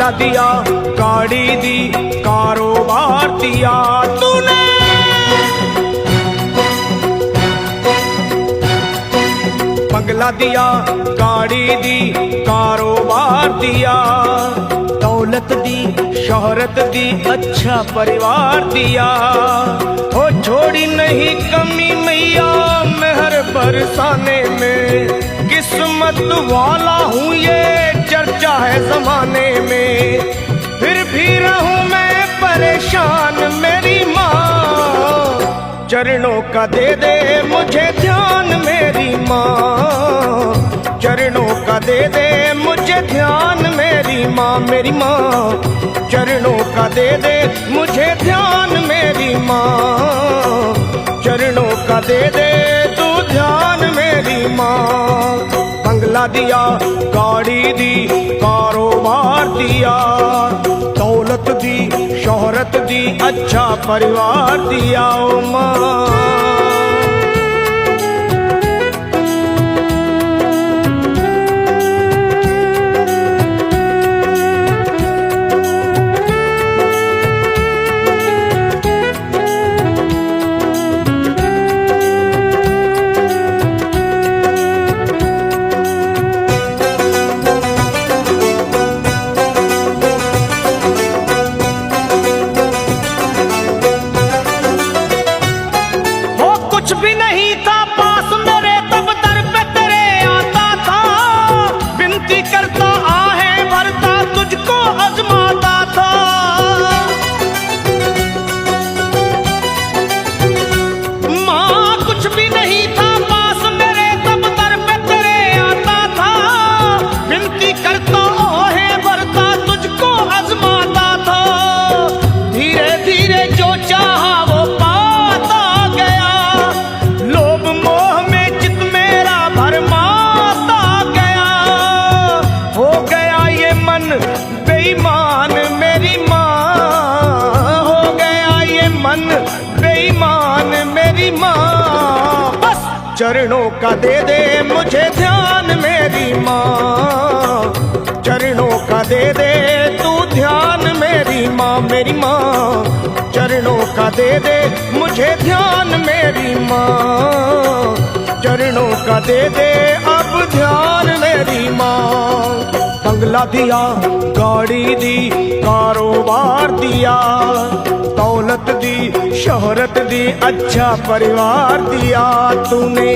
बंगला दिया, गाड़ी दी, कारोबार दिया तूने। बंगला दिया, गाड़ी दी, कारोबार दिया, दौलत दी, शोहरत दी, अच्छा परिवार दिया। ओ छोड़ी नहीं कमी मैया मेहर बरसाने में, किस्मत वाला हूँ ये चर्चा है जमाने में। फिर भी रहूं मैं परेशान मेरी माँ, चरणों का दे दे मुझे ध्यान मेरी माँ, चरणों का दे दे मुझे ध्यान मेरी माँ, मेरी माँ। चरणों का दे दे मुझे ध्यान मेरी माँ, चरणों का दे दे तू ध्यान मेरी माँ। बंगला दिया, गाड़ी दी, कारोबार दिया, दौलत दी, शोहरत दी, अच्छा परिवार दिया ओ माँ। चरणों का दे दे मुझे ध्यान मेरी माँ, चरणों का दे दे तू ध्यान मेरी माँ, मेरी माँ। चरणों का दे दे मुझे ध्यान मेरी माँ, चरणों का दे दे अब ध्यान मेरी माँ। बंगला दिया, गाड़ी दी, कारोबार दिया, दौलत दी, शोहरत दी, अच्छा परिवार दिया तूने।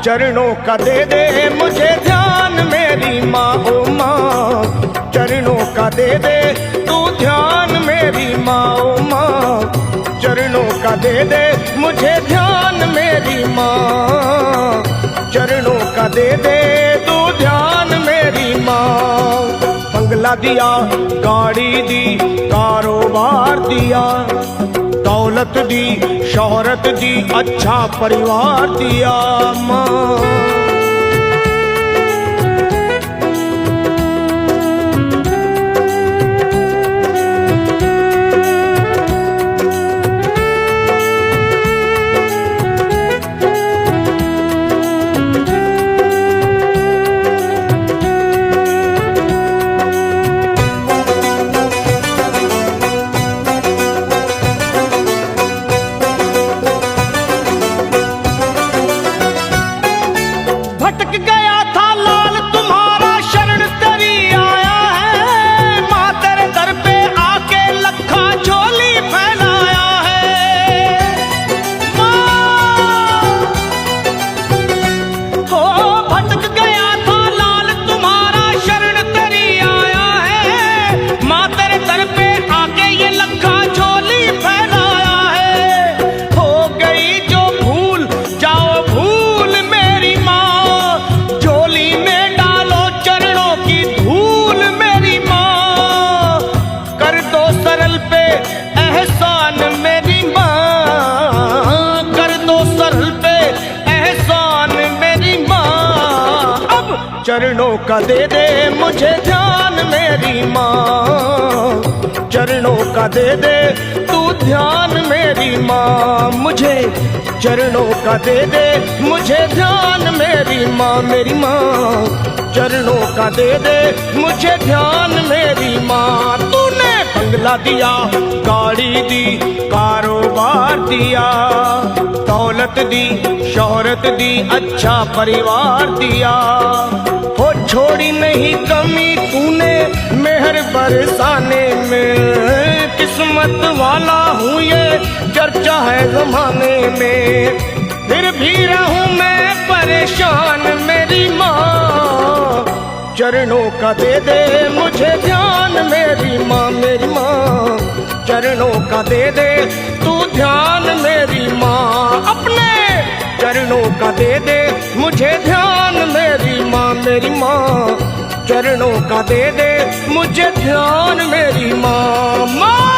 चरणों का दे दे मुझे ध्यान मेरी माँ ओ माँ, चरणों का दे दे तू ध्यान मेरी माँ ओ माँ। चरणों का दे दे मुझे ध्यान मेरी माँ, चरणों का दे दे तू ध्यान मेरी माँ। बंगला दिया, गाड़ी दी, कारोबार दिया, दौलत दी, शोहरत दी, अच्छा परिवार दिया माँ। पे एहसान मेरी माँ, कर दो सर पे एहसान मेरी माँ। अब चरणों का दे दे मुझे ध्यान मेरी माँ, चरणों का दे दे तू ध्यान मेरी माँ। मुझे चरणों का दे दे मुझे ध्यान मेरी माँ, मेरी माँ। चरणों का दे दे मुझे ध्यान मेरी माँ। तूने बंगला दिया, गाड़ी दी, कारोबार दिया, दौलत दी, शोहरत दी, अच्छा परिवार दिया। हो छोड़ी नहीं कमी तूने मेहर बरसाने में, किस्मत वाला हूँ ये चर्चा है जमाने में। फिर भी रहूं मैं परेशान मेरी माँ, चरणों का दे दे मुझे ध्यान मेरी माँ, मेरी माँ। चरणों का दे दे तू ध्यान मेरी माँ, अपने चरणों का दे दे मुझे ध्यान मेरी माँ, मेरी माँ। चरणों का दे दे मुझे ध्यान मेरी माँ, माँ।